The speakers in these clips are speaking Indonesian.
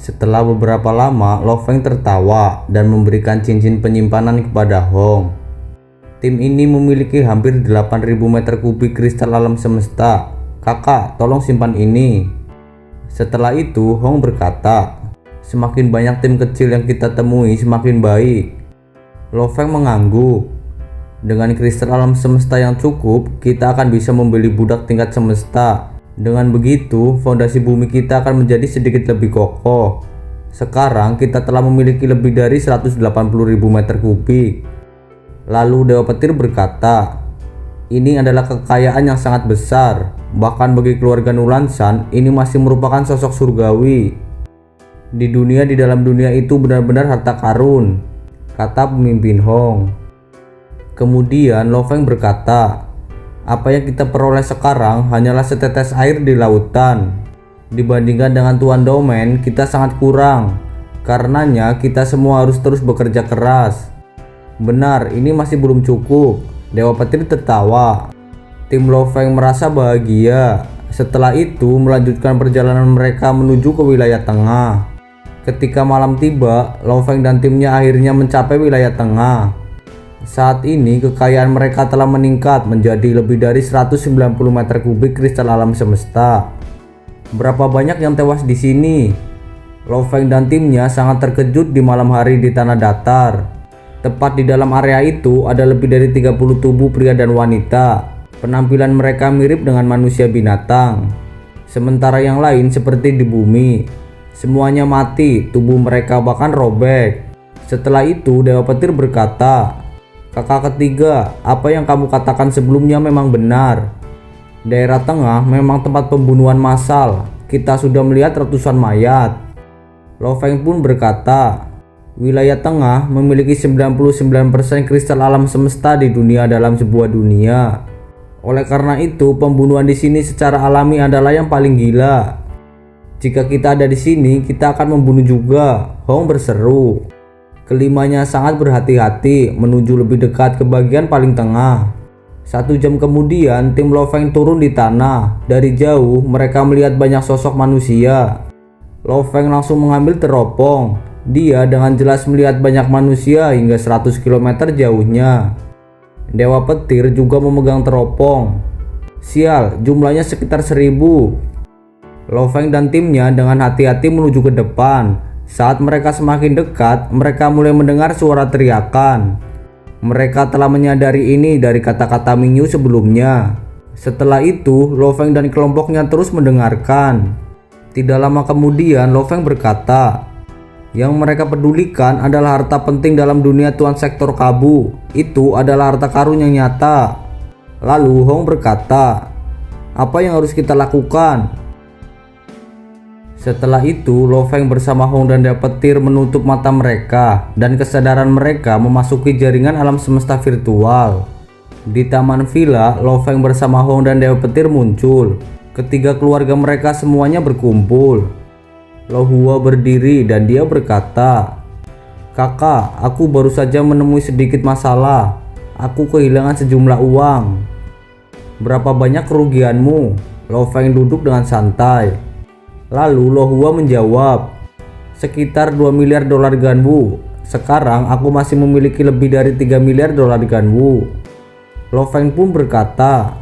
Setelah beberapa lama, Lo Feng tertawa dan memberikan cincin penyimpanan kepada Hong. Tim ini memiliki hampir 8.000 meter kubik kristal alam semesta. Kakak, tolong simpan ini. Setelah itu, Hong berkata, semakin banyak tim kecil yang kita temui, semakin baik. Lo Feng mengangguk. Dengan kristal alam semesta yang cukup, kita akan bisa membeli budak tingkat semesta. Dengan begitu, fondasi bumi kita akan menjadi sedikit lebih kokoh. Sekarang kita telah memiliki lebih dari 180.000 meter kubik. Lalu Dewa Petir berkata, ini adalah kekayaan yang sangat besar. Bahkan bagi keluarga Nulansan, ini masih merupakan sosok surgawi. Di dalam dunia itu benar-benar harta karun, kata pemimpin Hong. Kemudian Lo Feng berkata, apa yang kita peroleh sekarang hanyalah setetes air di lautan. Dibandingkan dengan Tuan Domain, kita sangat kurang. Karenanya kita semua harus terus bekerja keras. Benar, ini masih belum cukup. Dewa Petir tertawa. Tim Lo Feng merasa bahagia. Setelah itu melanjutkan perjalanan mereka menuju ke wilayah tengah. Ketika malam tiba, Lo Feng dan timnya akhirnya mencapai wilayah tengah. Saat ini kekayaan mereka telah meningkat menjadi lebih dari 190 meter kubik kristal alam semesta. Berapa banyak yang tewas di sini? Lo Feng dan timnya sangat terkejut di malam hari di tanah datar. Tepat di dalam area itu ada lebih dari 30 tubuh pria dan wanita. Penampilan mereka mirip dengan manusia binatang. Sementara yang lain seperti di bumi. Semuanya mati, tubuh mereka bahkan robek. Setelah itu Dewa Petir berkata, kakak ketiga, apa yang kamu katakan sebelumnya memang benar. Daerah tengah memang tempat pembunuhan massal. Kita sudah melihat ratusan mayat. Lo Feng pun berkata, wilayah tengah memiliki 99% kristal alam semesta di dunia dalam sebuah dunia. Oleh karena itu, pembunuhan di sini secara alami adalah yang paling gila. Jika kita ada di sini, kita akan membunuh juga, Hong berseru. Kelimanya sangat berhati-hati menuju lebih dekat ke bagian paling tengah. 1 jam kemudian, tim Lo Feng turun di tanah. Dari jauh, mereka melihat banyak sosok manusia. Lo Feng langsung mengambil teropong. Dia dengan jelas melihat banyak manusia hingga 100 km jauhnya. Dewa Petir juga memegang teropong. Sial, jumlahnya sekitar 1000. Lo Feng dan timnya dengan hati-hati menuju ke depan. Saat mereka semakin dekat, mereka mulai mendengar suara teriakan. Mereka telah menyadari ini dari kata-kata Mingyu sebelumnya. Setelah itu, Lo Feng dan kelompoknya terus mendengarkan. Tidak lama kemudian, Lo Feng berkata, yang mereka pedulikan adalah harta penting dalam dunia Tuan Sektor Kabu. Itu adalah harta karun yang nyata. Lalu Hong berkata, apa yang harus kita lakukan? Setelah itu, Lo Feng bersama Hong dan Dewa Petir menutup mata mereka dan kesadaran mereka memasuki jaringan alam semesta virtual. Di taman villa, Lo Feng bersama Hong dan Dewa Petir muncul. Ketiga keluarga mereka semuanya berkumpul. Lo Hua berdiri dan dia berkata, kakak, aku baru saja menemui sedikit masalah. Aku kehilangan sejumlah uang. Berapa banyak kerugianmu? Lo Feng duduk dengan santai. Lalu Lo Hua menjawab, sekitar 2 miliar dolar Ganwu. Sekarang aku masih memiliki lebih dari 3 miliar dolar Ganwu. Lo Feng pun berkata,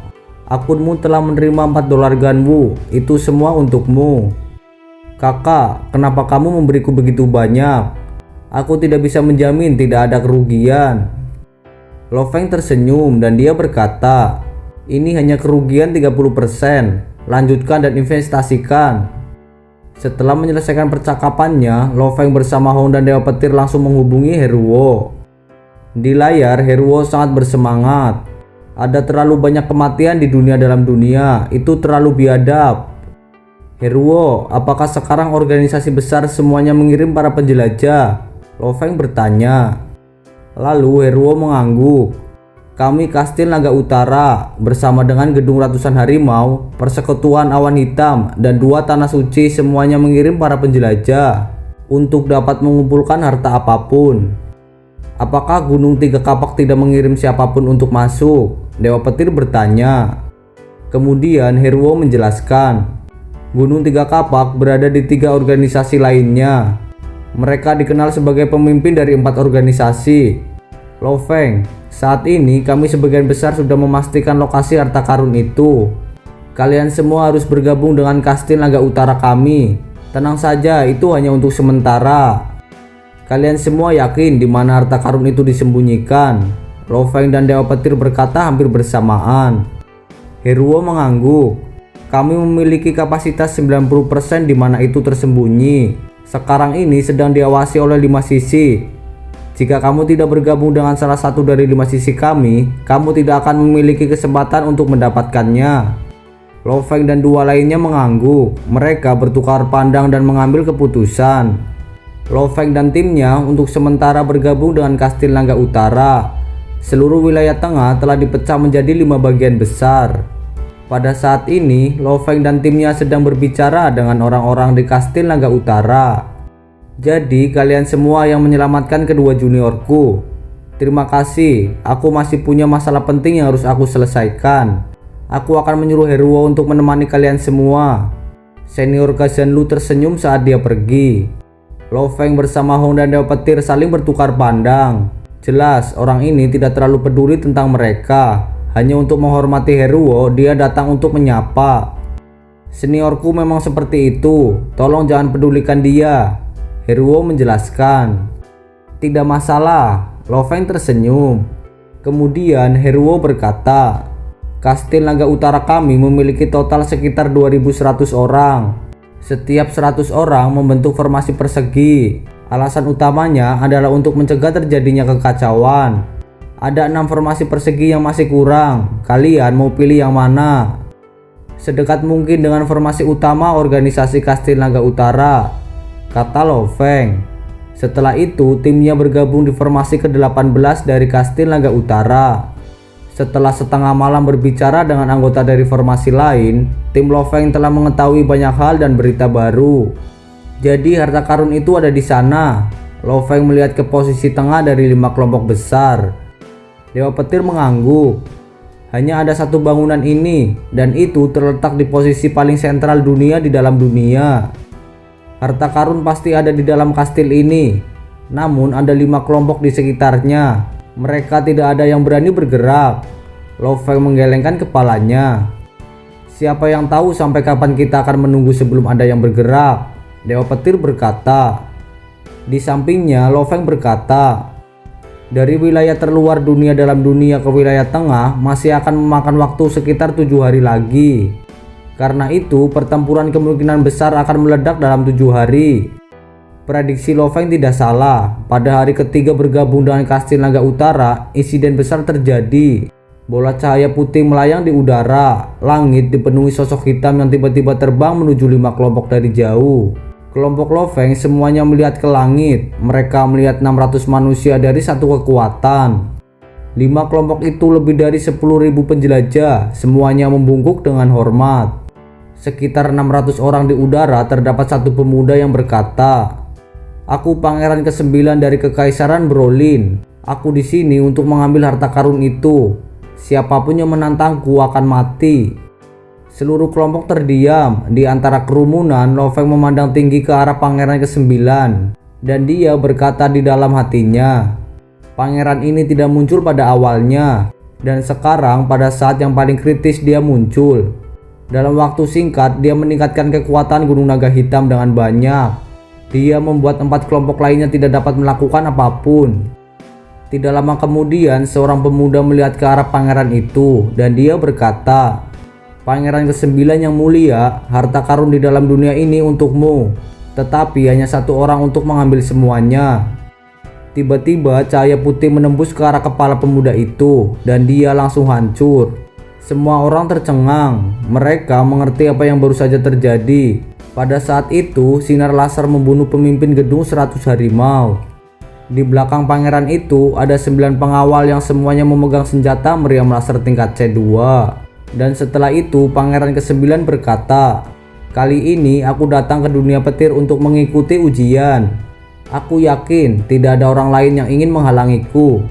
akunmu telah menerima 4 dolar Ganwu. Itu semua untukmu. Kakak, kenapa kamu memberiku begitu banyak? Aku tidak bisa menjamin tidak ada kerugian. Lo Feng tersenyum dan dia berkata, ini hanya kerugian 30%. Lanjutkan dan investasikan. Setelah menyelesaikan percakapannya, Lo Feng bersama Hong dan Dewa Petir langsung menghubungi Heruo. Di layar, Heruo sangat bersemangat. Ada terlalu banyak kematian di dalam dunia, itu terlalu biadab. Heruo, apakah sekarang organisasi besar semuanya mengirim para penjelajah? Lo Feng bertanya. Lalu Heruo mengangguk. Kami Kastil Naga Utara bersama dengan Gedung Ratusan Harimau, Persekutuan Awan Hitam, dan 2 Tanah Suci semuanya mengirim para penjelajah untuk dapat mengumpulkan harta apapun. Apakah Gunung Tiga Kapak tidak mengirim siapapun untuk masuk? Dewa Petir bertanya. Kemudian Heruo menjelaskan, Gunung Tiga Kapak berada di 3 organisasi lainnya. Mereka dikenal sebagai pemimpin dari 4 organisasi. Lo Feng, saat ini kami sebagian besar sudah memastikan lokasi harta karun itu. Kalian semua harus bergabung dengan Kastil Naga Utara kami. Tenang saja, itu hanya untuk sementara. Kalian semua yakin di mana harta karun itu disembunyikan? Lo Feng dan Dewa Petir berkata hampir bersamaan. Heruo mengangguk. Kami memiliki kapasitas 90% di mana itu tersembunyi. Sekarang ini sedang diawasi oleh 5 sisi. Jika kamu tidak bergabung dengan salah satu dari 5 sisi kami, kamu tidak akan memiliki kesempatan untuk mendapatkannya. Lo Feng dan 2 lainnya mengangguk. Mereka bertukar pandang dan mengambil keputusan. Lo Feng dan timnya untuk sementara bergabung dengan Kastil Naga Utara. Seluruh wilayah tengah telah dipecah menjadi 5 bagian besar. Pada saat ini, Lo Feng dan timnya sedang berbicara dengan orang-orang di Kastil Naga Utara. Jadi, kalian semua yang menyelamatkan kedua juniorku. Terima kasih, aku masih punya masalah penting yang harus aku selesaikan. Aku akan menyuruh Heruo untuk menemani kalian semua. Senior Kasian Lu tersenyum saat dia pergi. Lo Feng bersama Hong dan Dewa Petir saling bertukar pandang. Jelas, orang ini tidak terlalu peduli tentang mereka. Hanya untuk menghormati Heruo, dia datang untuk menyapa. Seniorku memang seperti itu, tolong jangan pedulikan dia, Heruo menjelaskan. Tidak masalah, Lo Feng tersenyum. Kemudian Heruo berkata, Kastil Naga Utara kami memiliki total sekitar 2100 orang. Setiap 100 orang membentuk formasi persegi. Alasan utamanya adalah untuk mencegah terjadinya kekacauan. Ada 6 formasi persegi yang masih kurang. Kalian mau pilih yang mana? Sedekat mungkin dengan formasi utama organisasi Kastil Naga Utara, kata Lo Feng. Setelah itu, timnya bergabung di formasi ke-18 dari Kastil Naga Utara. Setelah setengah malam berbicara dengan anggota dari formasi lain, tim Lo Feng telah mengetahui banyak hal dan berita baru. Jadi harta karun itu ada di sana. Lo Feng melihat ke posisi tengah dari 5 kelompok besar. Dewa Petir mengangguk. Hanya ada satu bangunan ini, dan itu terletak di posisi paling sentral dunia di dalam dunia. Harta karun pasti ada di dalam kastil ini. Namun ada 5 kelompok di sekitarnya. Mereka tidak ada yang berani bergerak. Lo Feng menggelengkan kepalanya. Siapa yang tahu sampai kapan kita akan menunggu sebelum ada yang bergerak? Dewa Petir berkata. Di sampingnya Lo Feng berkata, dari wilayah terluar dunia dalam dunia ke wilayah tengah masih akan memakan waktu sekitar 7 hari lagi. Karena itu pertempuran kemungkinan besar akan meledak dalam 7 hari. Prediksi Lo Feng tidak salah. Pada hari ketiga bergabung dengan Kastil Naga Utara, insiden besar terjadi. Bola cahaya putih melayang di udara. Langit dipenuhi sosok hitam yang tiba-tiba terbang menuju 5 kelompok dari jauh. Kelompok Lo Feng semuanya melihat ke langit. Mereka melihat 600 manusia dari satu kekuatan. 5 kelompok itu lebih dari 10.000 penjelajah. Semuanya membungkuk dengan hormat. Sekitar 600 orang di udara terdapat satu pemuda yang berkata, Aku pangeran ke-9 dari Kekaisaran Brolin. Aku di sini untuk mengambil harta karun itu. Siapapun yang menantangku akan mati. Seluruh kelompok terdiam. Di antara kerumunan, Lo Feng memandang tinggi ke arah pangeran ke-9 dan dia berkata di dalam hatinya, pangeran ini tidak muncul pada awalnya dan sekarang pada saat yang paling kritis dia muncul. Dalam waktu singkat dia meningkatkan kekuatan Gunung Naga Hitam dengan banyak. Dia membuat 4 kelompok lainnya tidak dapat melakukan apapun. Tidak lama kemudian seorang pemuda melihat ke arah pangeran itu dan dia berkata, Pangeran ke-9 yang mulia, harta karun di dalam dunia ini untukmu, tetapi hanya satu orang untuk mengambil semuanya. Tiba-tiba cahaya putih menembus ke arah kepala pemuda itu dan dia langsung hancur. Semua orang tercengang, mereka mengerti apa yang baru saja terjadi. Pada saat itu, sinar laser membunuh pemimpin gedung 100 harimau. Di belakang pangeran itu ada 9 pengawal yang semuanya memegang senjata meriam laser tingkat C2. Dan setelah itu pangeran ke-9 berkata, kali ini aku datang ke dunia petir untuk mengikuti ujian. Aku yakin tidak ada orang lain yang ingin menghalangiku.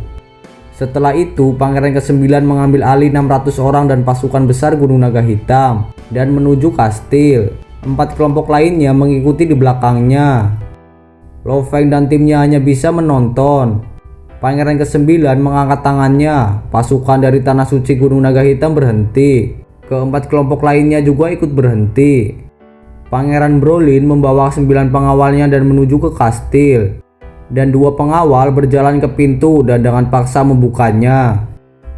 Setelah itu pangeran ke-9 mengambil alih 600 orang dan pasukan besar Gunung Naga Hitam dan menuju kastil. 4 kelompok lainnya mengikuti di belakangnya. Lo Feng dan timnya hanya bisa menonton. Pangeran ke-9 mengangkat tangannya. Pasukan dari Tanah Suci Gunung Naga Hitam berhenti. Keempat kelompok lainnya juga ikut berhenti. Pangeran Brolin membawa 9 pengawalnya dan menuju ke kastil. Dan 2 pengawal berjalan ke pintu dan dengan paksa membukanya.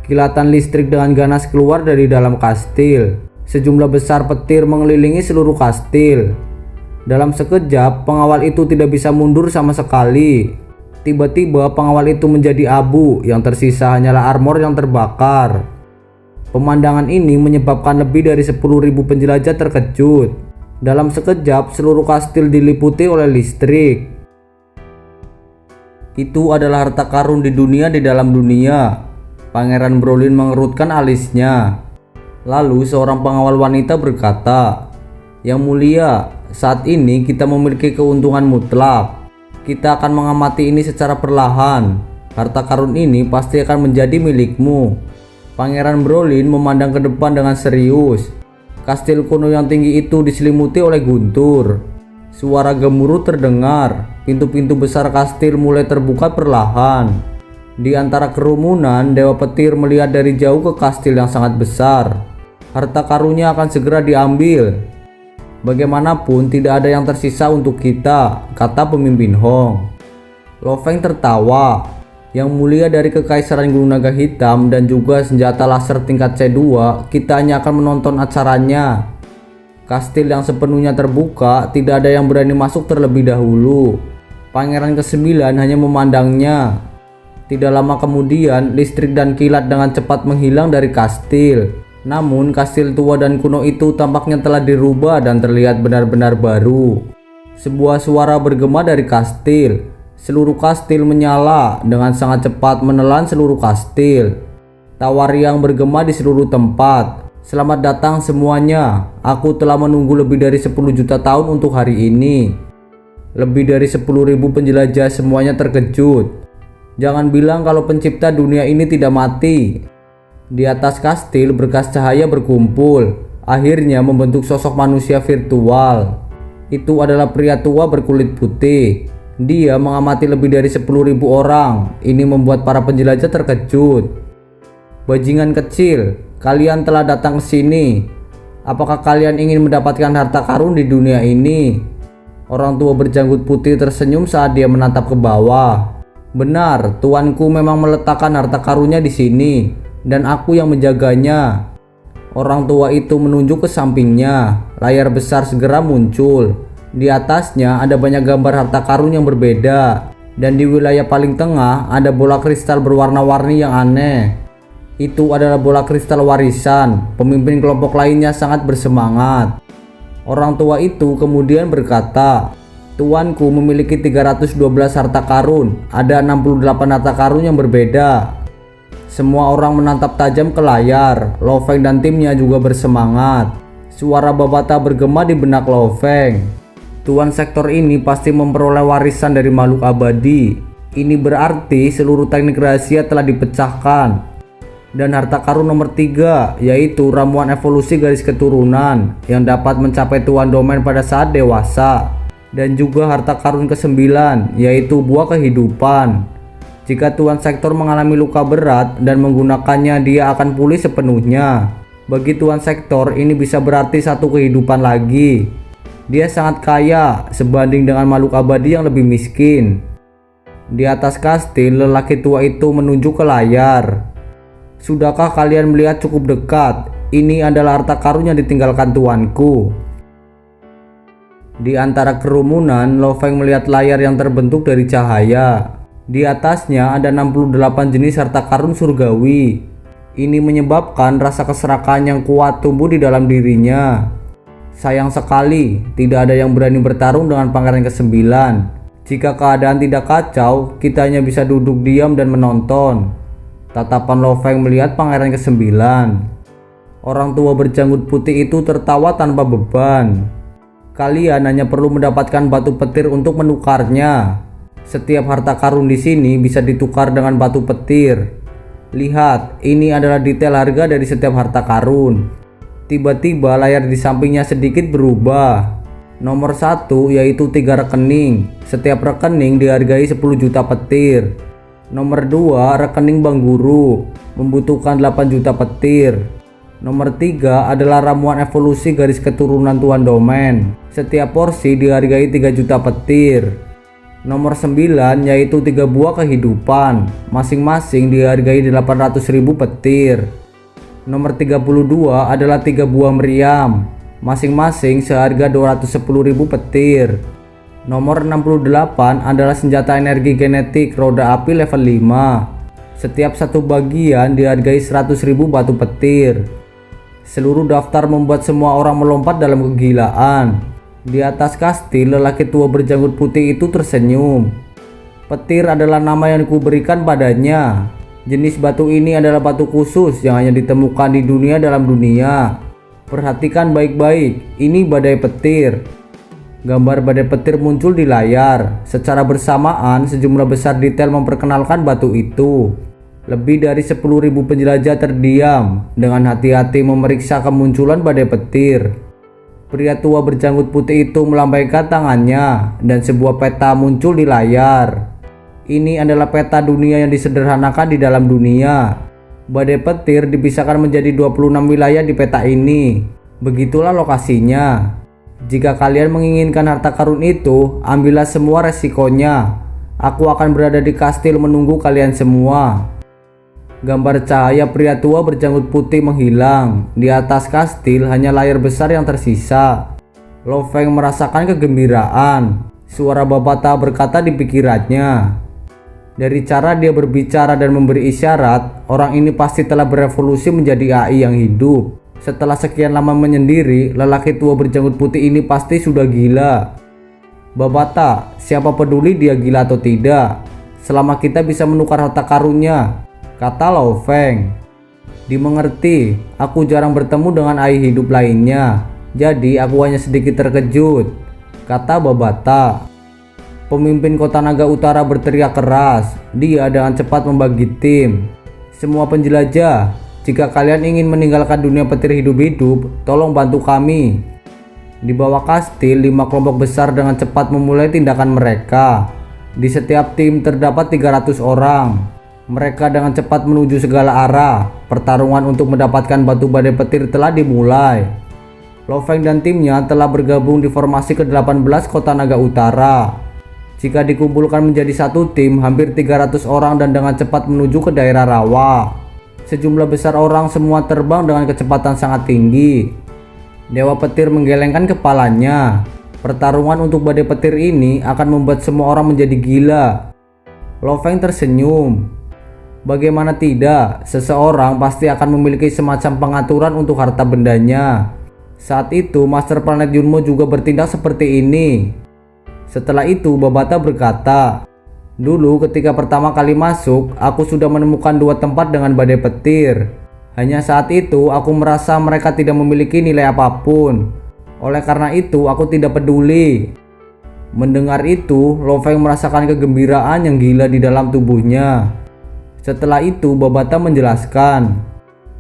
Kilatan listrik dengan ganas keluar dari dalam kastil. Sejumlah besar petir mengelilingi seluruh kastil. Dalam sekejap, pengawal itu tidak bisa mundur sama sekali. Tiba-tiba pengawal itu menjadi abu, yang tersisa hanyalah armor yang terbakar. Pemandangan ini menyebabkan lebih dari 10.000 penjelajah terkejut. Dalam sekejap, seluruh kastil diliputi oleh listrik. Itu adalah harta karun di dalam dunia. Pangeran Brolin mengerutkan alisnya. Lalu seorang pengawal wanita berkata, "Yang mulia, saat ini kita memiliki keuntungan mutlak. Kita akan mengamati ini secara perlahan. Harta karun ini pasti akan menjadi milikmu." Pangeran Brolin memandang ke depan dengan serius. Kastil kuno yang tinggi itu diselimuti oleh guntur. Suara gemuruh terdengar. Pintu-pintu besar kastil mulai terbuka perlahan. Di antara kerumunan, Dewa Petir melihat dari jauh ke kastil yang sangat besar. Harta karunnya akan segera diambil. "Bagaimanapun tidak ada yang tersisa untuk kita," kata pemimpin Hong. Lo Feng tertawa. "Yang mulia, dari Kekaisaran Gunung Naga Hitam dan juga senjata laser tingkat C2, kita hanya akan menonton acaranya. Kastil yang sepenuhnya terbuka, tidak ada yang berani masuk terlebih dahulu." Pangeran ke-9 hanya memandangnya. Tidak lama kemudian, listrik dan kilat dengan cepat menghilang dari kastil. Namun kastil tua dan kuno itu tampaknya telah dirubah dan terlihat benar-benar baru. Sebuah suara bergema dari kastil. Seluruh kastil menyala dengan sangat cepat menelan seluruh kastil. Tawa riang bergema di seluruh tempat. "Selamat datang semuanya. Aku telah menunggu lebih dari 10 juta tahun untuk hari ini." Lebih dari 10.000 penjelajah semuanya terkejut. Jangan bilang kalau pencipta dunia ini tidak mati. Di atas kastil berkas cahaya berkumpul, akhirnya membentuk sosok manusia virtual. Itu adalah pria tua berkulit putih. Dia mengamati lebih dari 10.000 orang. Ini membuat para penjelajah terkejut. "Bajingan kecil, kalian telah datang ke sini. Apakah kalian ingin mendapatkan harta karun di dunia ini?" Orang tua berjanggut putih tersenyum saat dia menatap ke bawah. "Benar, tuanku memang meletakkan harta karunnya di sini. Dan aku yang menjaganya." Orang tua itu menunjuk ke sampingnya. Layar besar segera muncul. Di atasnya ada banyak gambar harta karun yang berbeda. Dan di wilayah paling tengah ada bola kristal berwarna-warni yang aneh. Itu adalah bola kristal warisan. Pemimpin kelompok lainnya sangat bersemangat. Orang tua itu kemudian berkata, "Tuanku memiliki 312 harta karun. Ada 68 harta karun yang berbeda." Semua orang menatap tajam ke layar. Lo Feng dan timnya juga bersemangat. Suara babata bergema di benak Lo Feng. "Tuan sektor ini pasti memperoleh warisan dari makhluk abadi. Ini berarti seluruh teknik rahasia telah dipecahkan." Dan harta karun nomor 3, yaitu ramuan evolusi garis keturunan yang dapat mencapai tuan domain pada saat dewasa. Dan juga harta karun ke-9, yaitu buah kehidupan. Jika tuan sektor mengalami luka berat dan menggunakannya, dia akan pulih sepenuhnya. Bagi tuan sektor, ini bisa berarti satu kehidupan lagi. Dia sangat kaya sebanding dengan makhluk abadi yang lebih miskin. Di atas kastil, lelaki tua itu menunjuk ke layar. "Sudahkah kalian melihat cukup dekat? Ini adalah harta karun yang ditinggalkan tuanku." Di antara kerumunan, Lo Feng melihat layar yang terbentuk dari cahaya. Di atasnya ada 68 jenis harta karun surgawi. Ini menyebabkan rasa keserakahan yang kuat tumbuh di dalam dirinya. Sayang sekali, tidak ada yang berani bertarung dengan Pangeran ke-9. Jika keadaan tidak kacau, kita hanya bisa duduk diam dan menonton. Tatapan Lo Feng melihat Pangeran ke-9. Orang tua berjanggut putih itu tertawa tanpa beban. "Kalian hanya perlu mendapatkan batu petir untuk menukarnya. Setiap harta karun di sini bisa ditukar dengan batu petir. Lihat, ini adalah detail harga dari setiap harta karun." Tiba-tiba layar di sampingnya sedikit berubah. Nomor 1 yaitu 3 rekening. Setiap rekening dihargai 10 juta petir. Nomor 2 rekening Bank Guru, membutuhkan 8 juta petir. Nomor 3 adalah ramuan evolusi garis keturunan Tuan Domain. Setiap porsi dihargai 3 juta petir. Nomor 9 yaitu 3 buah kehidupan, masing-masing dihargai 800.000 petir. Nomor 32 adalah 3 buah meriam, masing-masing seharga 210.000 petir. Nomor 68 adalah senjata energi genetik roda api level 5. Setiap satu bagian dihargai 100.000 batu petir. Seluruh daftar membuat semua orang melompat dalam kegilaan. Di atas kastil, lelaki tua berjanggut putih itu tersenyum. Petir adalah nama yang kuberikan padanya. Jenis batu ini adalah batu khusus yang hanya ditemukan di dunia dalam dunia. Perhatikan baik-baik, ini badai petir. Gambar badai petir muncul di layar. Secara bersamaan, sejumlah besar detail memperkenalkan batu itu. Lebih dari 10.000 penjelajah terdiam, dengan hati-hati memeriksa kemunculan badai petir. Pria tua berjanggut putih itu melambaikan tangannya, dan sebuah peta muncul di layar. Ini adalah peta dunia yang disederhanakan di dalam dunia. Badai petir dipisahkan menjadi 26 wilayah di peta ini. Begitulah lokasinya. Jika kalian menginginkan harta karun itu, ambillah semua resikonya. Aku akan berada di kastil menunggu kalian semua. Gambar cahaya pria tua berjanggut putih menghilang. Di atas kastil hanya layar besar yang tersisa. Lo Feng merasakan kegembiraan. Suara Babata berkata di pikirannya. Dari cara dia berbicara dan memberi isyarat, orang ini pasti telah berevolusi menjadi AI yang hidup. Setelah sekian lama menyendiri, lelaki tua berjanggut putih ini pasti sudah gila. Babata, siapa peduli dia gila atau tidak, selama kita bisa menukar harta karunnya, kata Lo Feng. Dimengerti, aku jarang bertemu dengan AI hidup lainnya, jadi aku hanya sedikit terkejut, kata Babata. Pemimpin kota Naga Utara berteriak keras. Dia dengan cepat membagi tim. Semua penjelajah, jika kalian ingin meninggalkan dunia petir hidup-hidup, tolong bantu kami. Di bawah kastil, 5 kelompok besar dengan cepat memulai tindakan mereka. Di setiap tim terdapat 300 orang. Mereka dengan cepat menuju segala arah. Pertarungan untuk mendapatkan batu badai petir telah dimulai. Lo Feng dan timnya telah bergabung di formasi ke-18 kota Naga Utara. Jika dikumpulkan menjadi satu tim, hampir 300 orang dan dengan cepat menuju ke daerah rawa. Sejumlah besar orang semua terbang dengan kecepatan sangat tinggi. Dewa petir menggelengkan kepalanya. Pertarungan untuk badai petir ini akan membuat semua orang menjadi gila. Lo Feng tersenyum. Bagaimana tidak, seseorang pasti akan memiliki semacam pengaturan untuk harta bendanya. Saat itu Master Planet Yunmo juga bertindak seperti ini. Setelah itu Babata berkata, dulu ketika pertama kali masuk, aku sudah menemukan 2 tempat dengan badai petir. Hanya saat itu aku merasa mereka tidak memiliki nilai apapun. Oleh karena itu aku tidak peduli. Mendengar itu, Lo Feng merasakan kegembiraan yang gila di dalam tubuhnya. Setelah itu Babata menjelaskan,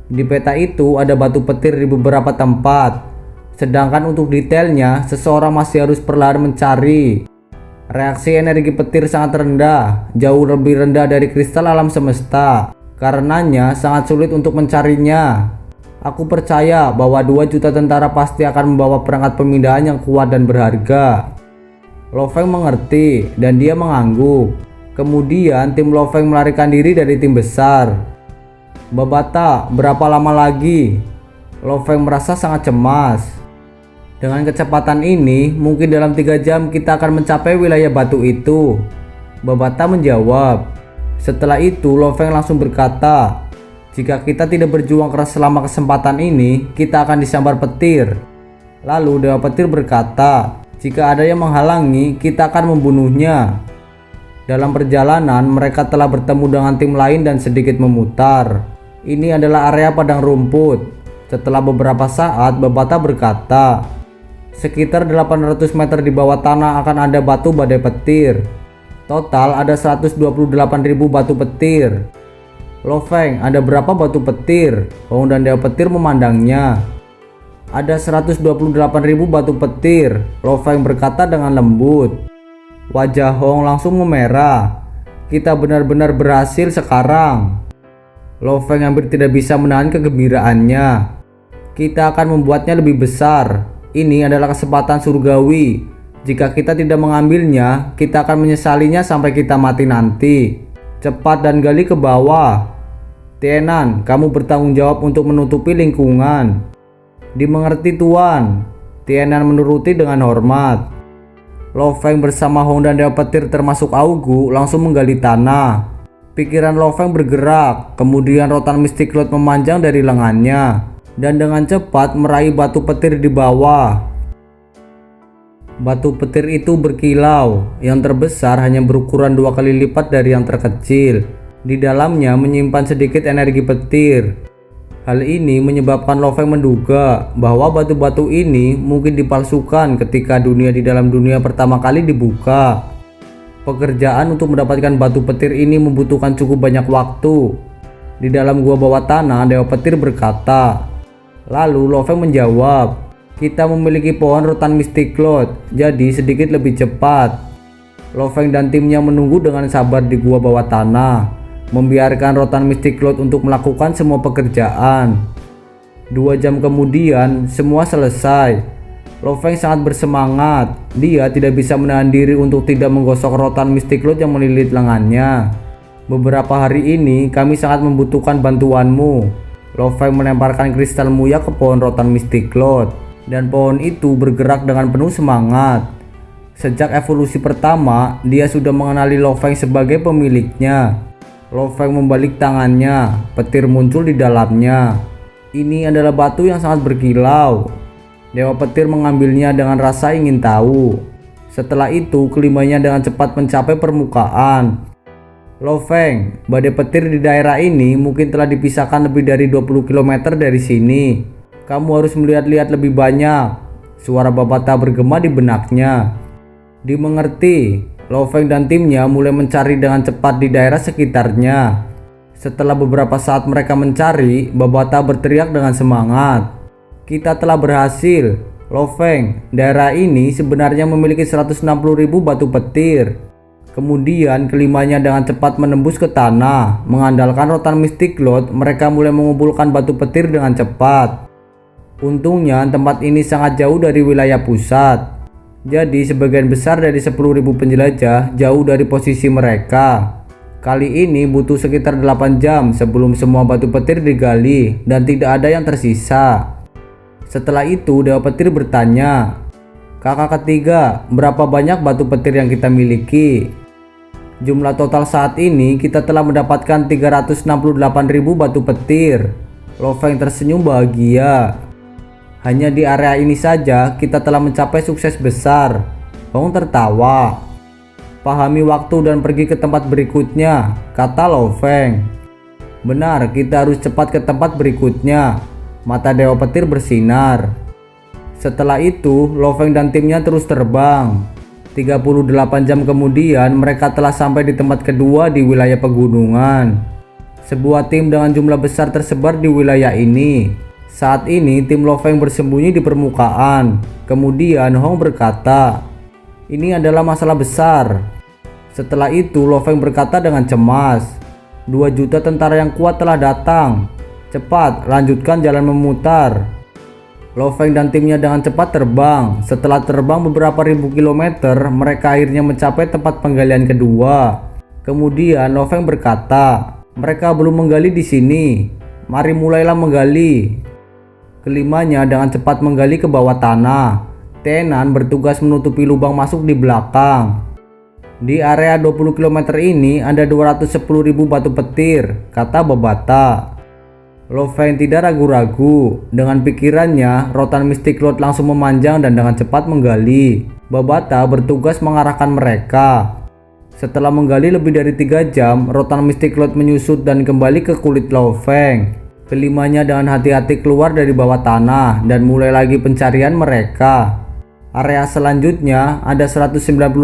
di peta itu ada batu petir di beberapa tempat. Sedangkan untuk detailnya, seseorang masih harus perlahan mencari. Reaksi energi petir sangat rendah, jauh lebih rendah dari kristal alam semesta. Karenanya sangat sulit untuk mencarinya. Aku percaya bahwa 2 juta tentara pasti akan membawa perangkat pemindahan yang kuat dan berharga. Lo Feng mengerti dan dia mengangguk. Kemudian tim Lo Feng melarikan diri dari tim besar. Babata, berapa lama lagi? Lo Feng merasa sangat cemas. Dengan kecepatan ini, mungkin dalam 3 jam kita akan mencapai wilayah batu itu. Babata menjawab. Setelah itu, Lo Feng langsung berkata, jika kita tidak berjuang keras selama kesempatan ini, kita akan disambar petir. Lalu Dewa Petir berkata, jika ada yang menghalangi, kita akan membunuhnya. Dalam perjalanan, mereka telah bertemu dengan tim lain dan sedikit memutar. Ini adalah area padang rumput. Setelah beberapa saat, Babata berkata, sekitar 800 meter di bawah tanah akan ada batu badai petir. Total ada 128.000 batu petir. Lo Feng, ada berapa batu petir? Hong dan Dewa Petir memandangnya. Ada 128.000 batu petir, Lo Feng berkata dengan lembut. Wajah Hong langsung memerah. Kita benar-benar berhasil sekarang. Lo Feng hampir tidak bisa menahan kegembiraannya. Kita akan membuatnya lebih besar. Ini adalah kesempatan surgawi. Jika kita tidak mengambilnya, kita akan menyesalinya sampai kita mati nanti. Cepat dan gali ke bawah. Tienan, kamu bertanggung jawab untuk menutupi lingkungan. Dimengerti Tuan. Tienan menuruti dengan hormat. Lo Feng bersama Hong dan Dewa Petir termasuk Augu langsung menggali tanah. Pikiran Lo Feng bergerak, kemudian rotan Mystic Cloud memanjang dari lengannya dan dengan cepat meraih batu petir di bawah. Batu petir itu berkilau, yang terbesar hanya berukuran 2 kali lipat dari yang terkecil. Di dalamnya menyimpan sedikit energi petir. Hal ini menyebabkan Lo Feng menduga bahwa batu-batu ini mungkin dipalsukan ketika dunia di dalam dunia pertama kali dibuka. Pekerjaan untuk mendapatkan batu petir ini membutuhkan cukup banyak waktu. Di dalam gua bawah tanah, Dewa Petir berkata. Lalu Lo Feng menjawab, kita memiliki pohon rotan Mystic Cloud, jadi sedikit lebih cepat. Lo Feng dan timnya menunggu dengan sabar di gua bawah tanah, membiarkan rotan Mystic Cloud untuk melakukan semua pekerjaan. 2 jam kemudian, semua selesai. Lo Feng sangat bersemangat. Dia tidak bisa menahan diri untuk tidak menggosok rotan Mystic Cloud yang melilit lengannya. Beberapa hari ini, kami sangat membutuhkan bantuanmu. Lo Feng melemparkan kristal muya ke pohon rotan Mystic Cloud, dan pohon itu bergerak dengan penuh semangat. Sejak evolusi pertama, dia sudah mengenali Lo Feng sebagai pemiliknya. Lo Feng membalik tangannya, petir muncul di dalamnya. Ini adalah batu yang sangat berkilau. Dewa Petir mengambilnya dengan rasa ingin tahu. Setelah itu, kelimanya dengan cepat mencapai permukaan. Lo Feng, badai petir di daerah ini mungkin telah dipisahkan lebih dari 20 km dari sini. Kamu harus melihat-lihat lebih banyak. Suara Babata bergema di benaknya. Dimengerti. Lo Feng dan timnya mulai mencari dengan cepat di daerah sekitarnya. Setelah beberapa saat mereka mencari, Babata berteriak dengan semangat. Kita telah berhasil. Lo Feng, daerah ini sebenarnya memiliki 160.000 batu petir. Kemudian kelimanya dengan cepat menembus ke tanah. Mengandalkan rotan Mystic Cloud, mereka mulai mengumpulkan batu petir dengan cepat. Untungnya tempat ini sangat jauh dari wilayah pusat. Jadi sebagian besar dari 10.000 penjelajah jauh dari posisi mereka. Kali ini butuh sekitar 8 jam sebelum semua batu petir digali dan tidak ada yang tersisa. Setelah itu Dewa Petir bertanya, kakak ketiga, berapa banyak batu petir yang kita miliki? Jumlah total saat ini kita telah mendapatkan 368.000 batu petir. Lo Feng tersenyum bahagia. Hanya di area ini saja kita telah mencapai sukses besar. Hong tertawa. Pahami waktu dan pergi ke tempat berikutnya, kata Lo Feng. Benar, kita harus cepat ke tempat berikutnya. Mata Dewa Petir bersinar. Setelah itu, Lo Feng dan timnya terus terbang. 38 jam kemudian mereka telah sampai di tempat kedua di wilayah pegunungan. Sebuah tim dengan jumlah besar tersebar di wilayah ini. Saat ini tim Lo Feng bersembunyi di permukaan. Kemudian Hong berkata, ini adalah masalah besar. Setelah itu Lo Feng berkata dengan cemas, 2 juta tentara yang kuat telah datang. Cepat, lanjutkan jalan memutar. Lo Feng dan timnya dengan cepat terbang. Setelah terbang beberapa ribu kilometer, mereka akhirnya mencapai tempat penggalian kedua. Kemudian Lo Feng berkata, mereka belum menggali di sini. Mari mulailah menggali. Kelimanya dengan cepat menggali ke bawah tanah. Tienan bertugas menutupi lubang masuk di belakang. Di area 20 km ini ada 210.000 batu petir, kata Babata. Lo Feng tidak ragu-ragu. Dengan pikirannya, rotan Mystic Cloud langsung memanjang dan dengan cepat menggali. Babata bertugas mengarahkan mereka. Setelah menggali lebih dari 3 jam, rotan Mystic Cloud menyusut dan kembali ke kulit Lo Feng. Kelimanya dengan hati-hati keluar dari bawah tanah dan mulai lagi pencarian mereka. Area selanjutnya ada 198.000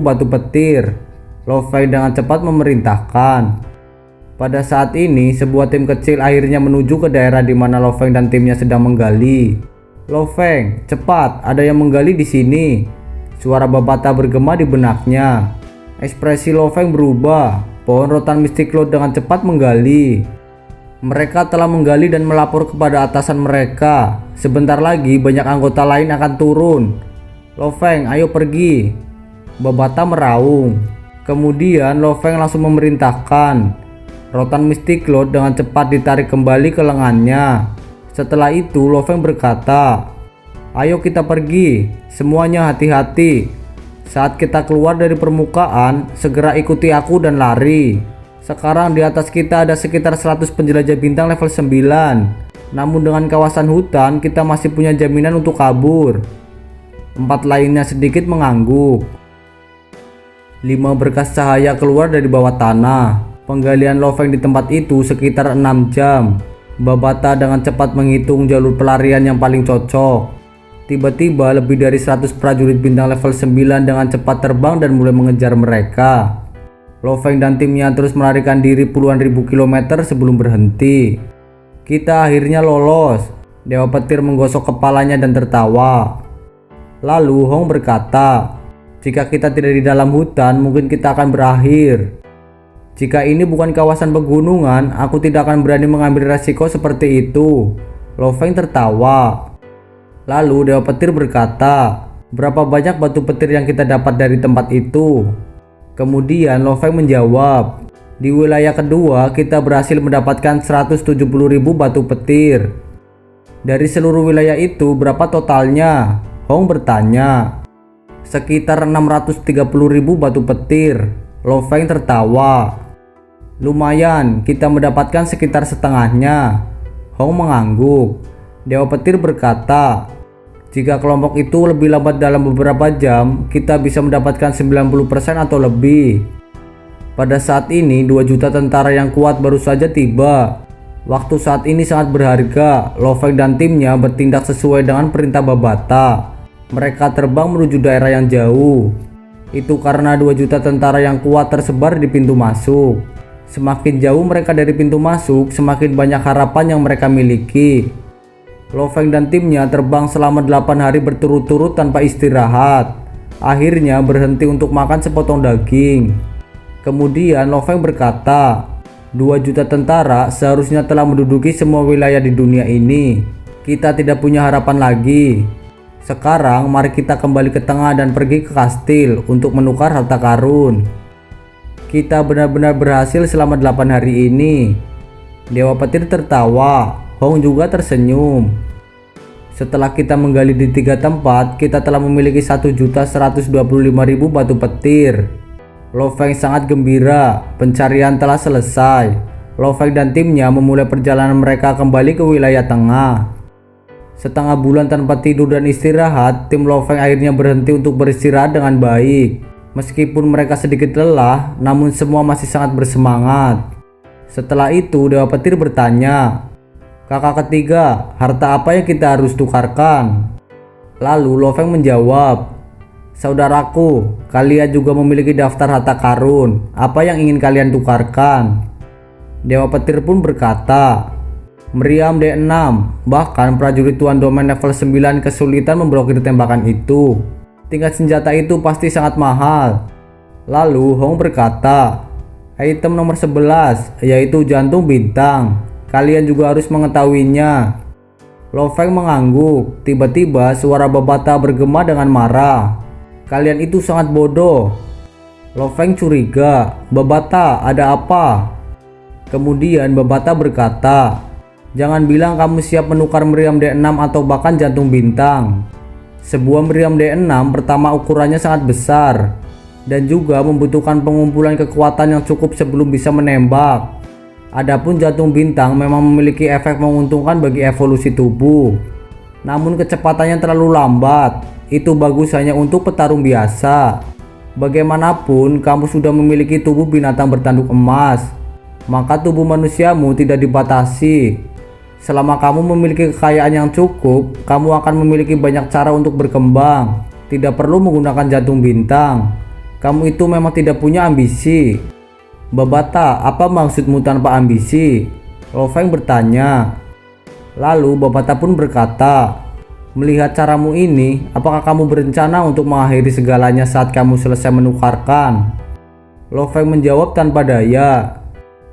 batu petir. Lo Feng dengan cepat memerintahkan. Pada saat ini, sebuah tim kecil akhirnya menuju ke daerah di mana Lo Feng dan timnya sedang menggali. Lo Feng, cepat, ada yang menggali di sini. Suara Babata bergema di benaknya. Ekspresi Lo Feng berubah. Pohon rotan Mystic Cloud dengan cepat menggali. Mereka telah menggali dan melapor kepada atasan mereka. Sebentar lagi banyak anggota lain akan turun. Lo Feng, ayo pergi. Babata meraung. Kemudian Lo Feng langsung memerintahkan. Rotan Mystic Cloud dengan cepat ditarik kembali ke lengannya. Setelah itu Lo Feng berkata, ayo kita pergi, semuanya hati-hati. Saat kita keluar dari permukaan, segera ikuti aku dan lari. Sekarang di atas kita ada sekitar 100 penjelajah bintang level 9. Namun dengan kawasan hutan, kita masih punya jaminan untuk kabur. 4 lainnya sedikit mengangguk. 5 berkas cahaya keluar dari bawah tanah. Penggalian Lo Feng di tempat itu sekitar 6 jam. Babata dengan cepat menghitung jalur pelarian yang paling cocok. Tiba-tiba lebih dari 100 prajurit bintang level 9 dengan cepat terbang dan mulai mengejar mereka. Lo Feng dan timnya terus melarikan diri puluhan ribu kilometer sebelum berhenti. Kita akhirnya lolos. Dewa Petir menggosok kepalanya dan tertawa. Lalu Hong berkata, jika kita tidak di dalam hutan mungkin kita akan berakhir. Jika ini bukan kawasan pegunungan, aku tidak akan berani mengambil resiko seperti itu. Lo Feng tertawa. Lalu Dewa Petir berkata, berapa banyak batu petir yang kita dapat dari tempat itu? Kemudian Lo Feng menjawab, di wilayah kedua kita berhasil mendapatkan 170.000 batu petir. Dari seluruh wilayah itu berapa totalnya? Hong bertanya. Sekitar 630.000 batu petir. Lo Feng tertawa. Lumayan, kita mendapatkan sekitar setengahnya. Hong mengangguk. Dewa Petir berkata, jika kelompok itu lebih lambat dalam beberapa jam, kita bisa mendapatkan 90% atau lebih. Pada saat ini 2 juta tentara yang kuat baru saja tiba. Waktu saat ini sangat berharga. Lo Feng dan timnya bertindak sesuai dengan perintah Babata. Mereka terbang menuju daerah yang jauh. Itu karena 2 juta tentara yang kuat tersebar di pintu masuk. Semakin jauh mereka dari pintu masuk, semakin banyak harapan yang mereka miliki. Lo Feng dan timnya terbang selama 8 hari berturut-turut tanpa istirahat. Akhirnya berhenti untuk makan sepotong daging. Kemudian Lo Feng berkata, 2 juta tentara seharusnya telah menduduki semua wilayah di dunia ini. Kita tidak punya harapan lagi. Sekarang mari kita kembali ke tengah dan pergi ke kastil untuk menukar harta karun. Kita benar-benar berhasil selama 8 hari ini. Dewa Petir tertawa. Hong juga tersenyum. Setelah kita menggali di 3 tempat, kita telah memiliki 1.125.000 batu petir. Lo Feng sangat gembira, pencarian telah selesai. Lo Feng dan timnya memulai perjalanan mereka kembali ke wilayah tengah. Setengah bulan tanpa tidur dan istirahat, tim Lo Feng akhirnya berhenti untuk beristirahat dengan baik. Meskipun mereka sedikit lelah, namun semua masih sangat bersemangat. Setelah itu Dewa Petir bertanya, kakak ketiga, harta apa yang kita harus tukarkan? Lalu Lo Feng menjawab, saudaraku, kalian juga memiliki daftar harta karun. Apa yang ingin kalian tukarkan? Dewa Petir pun berkata, meriam D6. Bahkan prajurit Tuan Domain level 9 kesulitan memblokir tembakan itu. Tingkat senjata itu pasti sangat mahal. Lalu Hong berkata, item nomor 11, yaitu jantung bintang. Kalian juga harus mengetahuinya. Lo Feng mengangguk. Tiba-tiba suara Babata bergema dengan marah. Kalian itu sangat bodoh. Lo Feng curiga. Babata, ada apa? Kemudian Babata berkata, jangan bilang kamu siap menukar meriam D6 atau bahkan jantung bintang. Sebuah meriam D6 pertama ukurannya sangat besar dan juga membutuhkan pengumpulan kekuatan yang cukup sebelum bisa menembak. Adapun jantung bintang memang memiliki efek menguntungkan bagi evolusi tubuh. Namun kecepatannya terlalu lambat. Itu bagus hanya untuk petarung biasa. Bagaimanapun kamu sudah memiliki tubuh binatang bertanduk emas, maka tubuh manusiamu tidak dibatasi. Selama kamu memiliki kekayaan yang cukup, kamu akan memiliki banyak cara untuk berkembang. Tidak perlu menggunakan jantung bintang. Kamu itu memang tidak punya ambisi. Babata, apa maksudmu tanpa ambisi? Lo Feng bertanya. Lalu Babata pun berkata, Melihat caramu ini, apakah kamu berencana untuk mengakhiri segalanya saat kamu selesai menukarkan? Lo Feng menjawab tanpa daya.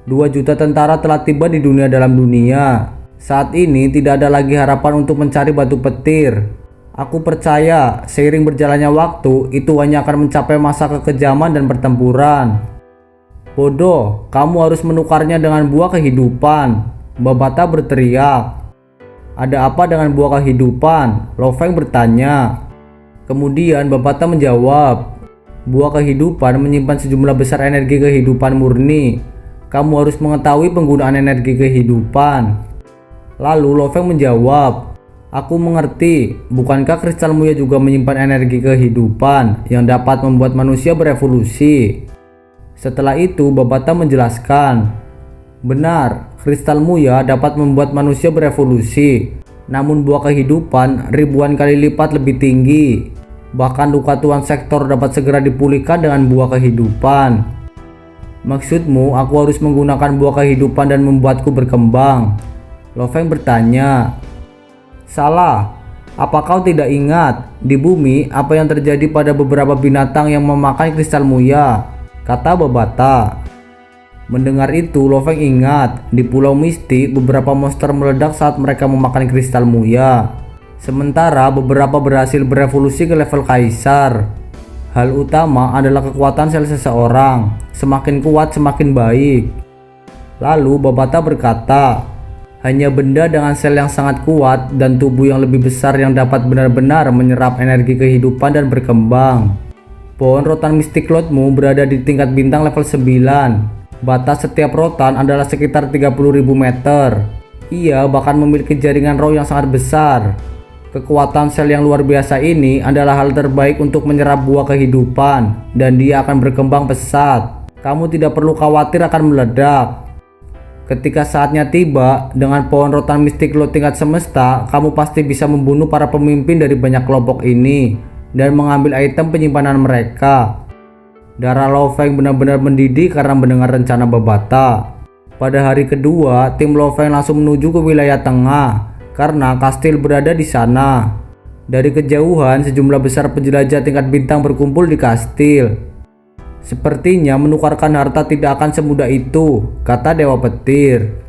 2 juta tentara telah tiba di dunia dalam dunia. Saat ini tidak ada lagi harapan untuk mencari batu petir. Aku percaya seiring berjalannya waktu itu hanya akan mencapai masa kekejaman dan pertempuran. Bodoh, kamu harus menukarnya dengan buah kehidupan. Babata berteriak. Ada apa dengan buah kehidupan? Lo Feng bertanya. Kemudian Babata menjawab. Buah kehidupan menyimpan sejumlah besar energi kehidupan murni. Kamu harus mengetahui penggunaan energi kehidupan. Lalu Lo Feng menjawab. Aku mengerti, bukankah kristal muya juga menyimpan energi kehidupan yang dapat membuat manusia berevolusi? Setelah itu Babata menjelaskan. Benar, kristal muya dapat membuat manusia berevolusi, namun buah kehidupan ribuan kali lipat lebih tinggi. Bahkan luka tuan sektor dapat segera dipulihkan dengan buah kehidupan. Maksudmu aku harus menggunakan buah kehidupan dan membuatku berkembang? Lo Feng bertanya. Salah, apa kau tidak ingat di bumi apa yang terjadi pada beberapa binatang yang memakan kristal muya? Kata Babata. Mendengar itu, Lo Feng ingat di Pulau Misti beberapa monster meledak saat mereka memakan kristal muya. Sementara beberapa berhasil berevolusi ke level kaisar. Hal utama adalah kekuatan sel seseorang. Semakin kuat semakin baik. Lalu Babata berkata, hanya benda dengan sel yang sangat kuat dan tubuh yang lebih besar yang dapat benar-benar menyerap energi kehidupan dan berkembang. Pohon rotan mistik lotmu berada di tingkat bintang level 9. Batas setiap rotan adalah sekitar 30.000 meter. Ia bahkan memiliki jaringan roh yang sangat besar. Kekuatan sel yang luar biasa ini adalah hal terbaik untuk menyerap buah kehidupan dan dia akan berkembang pesat. Kamu tidak perlu khawatir akan meledak. Ketika saatnya tiba, dengan pohon rotan mistik lo tingkat semesta, kamu pasti bisa membunuh para pemimpin dari banyak kelompok ini dan mengambil item penyimpanan mereka. Darah Lo Feng benar-benar mendidih karena mendengar rencana Babata. Pada hari kedua, tim Lo Feng langsung menuju ke wilayah tengah karena kastil berada di sana. Dari kejauhan, sejumlah besar penjelajah tingkat bintang berkumpul di kastil. Sepertinya menukarkan harta tidak akan semudah itu, kata Dewa Petir.